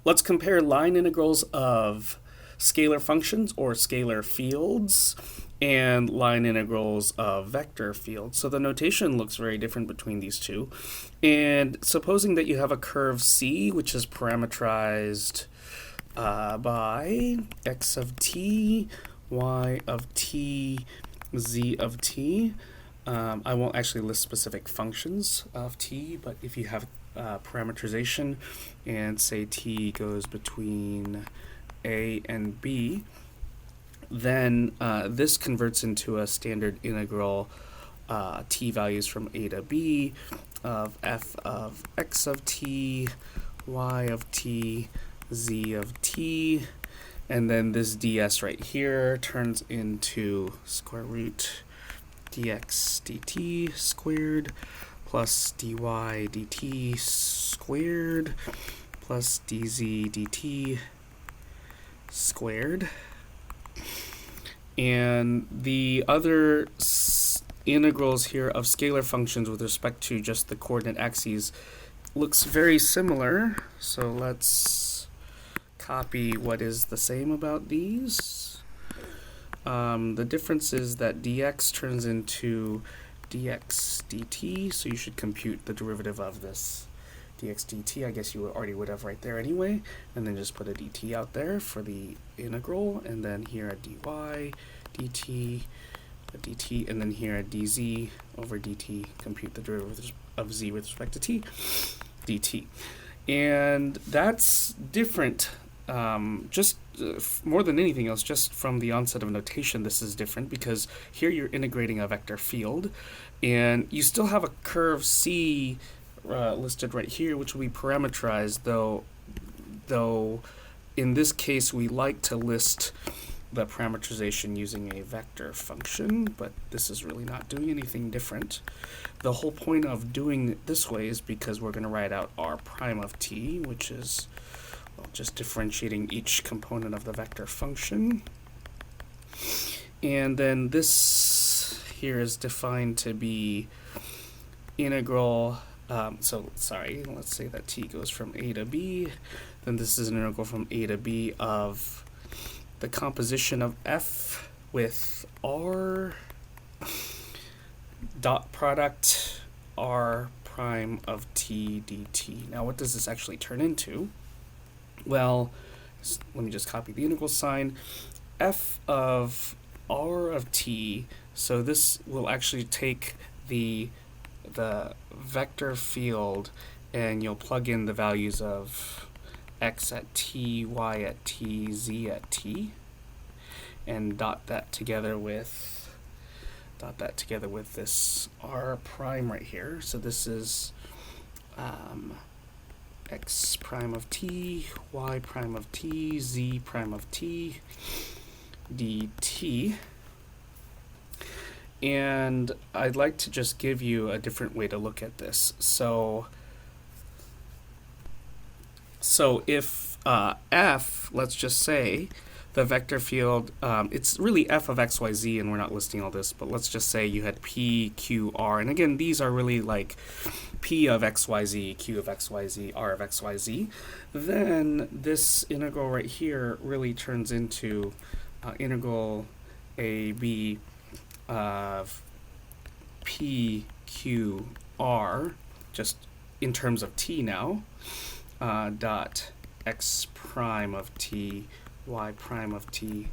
Let's compare line integrals of scalar functions or scalar fields and line integrals of vector fields. So the notation looks very different between these two. And supposing that you have a curve C, which is parameterized by x of t, y of t, z of t. I won't actually list specific functions of t, but if you have parameterization and say t goes between a and b, then this converts into a standard integral t values from a to b of f of x of t, y of t, z of t, and then this ds right here turns into square root dx dt squared plus dy dt squared plus dz dt squared. And the other integrals here of scalar functions with respect to just the coordinate axes looks very similar. So let's copy what is the same about these. The difference is that dx turns into dx dt, so you should compute the derivative of this dx dt. I guess you already would have right there anyway, and then just put a dt out there for the integral, and then here a dy dt, a dt, and then here a dz over dt, compute the derivative of z with respect to t, dt. And that's different, just more than anything else, just from the onset of notation, this is different because here you're integrating a vector field, and you still have a curve C listed right here, which will be parameterized, though in this case we like to list the parameterization using a vector function, but this is really not doing anything different. The whole point of doing it this way is because we're going to write out r prime of t, which is just differentiating each component of the vector function. And then this here is defined to be integral, let's say that t goes from a to b, then this is an integral from a to b of the composition of f with r dot product r prime of t dt. Now what does this actually turn into? Well, let me just copy the integral sign. F of r of t, so this will actually take the vector field and you'll plug in the values of x at t, y at t, z at t, and dot that together with this r prime right here. So this is x prime of t, y prime of t, z prime of t, dt. And I'd like to just give you a different way to look at this. So if f, let's just say, the vector field, it's really f of x, y, z, and we're not listing all this, but let's just say you had p, q, r, and again, these are really like p of x, y, z, q of x, y, z, r of x, y, z, then this integral right here really turns into integral a, b of p, q, r, just in terms of t now, dot x prime of t, y prime of t,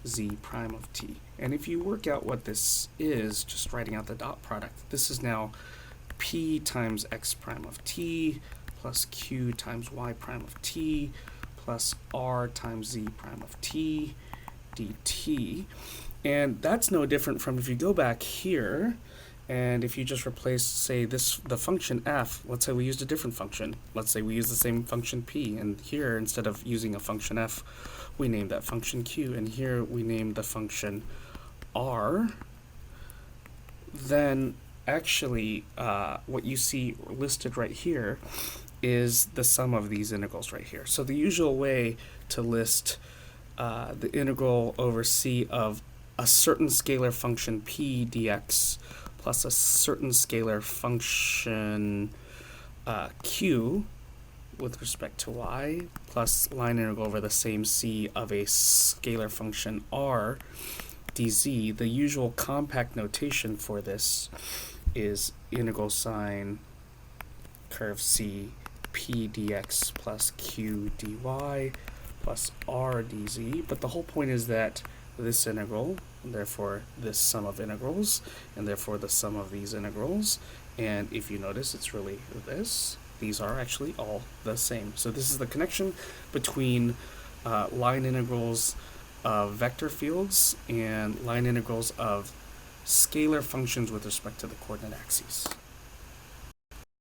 z prime of t. And if you work out what this is, just writing out the dot product, this is now p times x prime of t plus q times y prime of t plus r times z prime of t dt. And that's no different from if you go back here and if you just replace, say, the function f, let's say we used a different function. Let's say we use the same function p, and here, instead of using a function f, we name that function q, and here we name the function r. Then actually what you see listed right here is the sum of these integrals right here. So the usual way to list the integral over c of a certain scalar function p dx plus a certain scalar function q with respect to y plus line integral over the same c of a scalar function r dz, the usual compact notation for this is integral sine curve c p dx plus q dy plus r dz. But the whole point is that this integral, and therefore this sum of integrals, and therefore the sum of these integrals, and if you notice, it's really this. These are actually all the same. So this is the connection between line integrals of vector fields and line integrals of scalar functions with respect to the coordinate axes.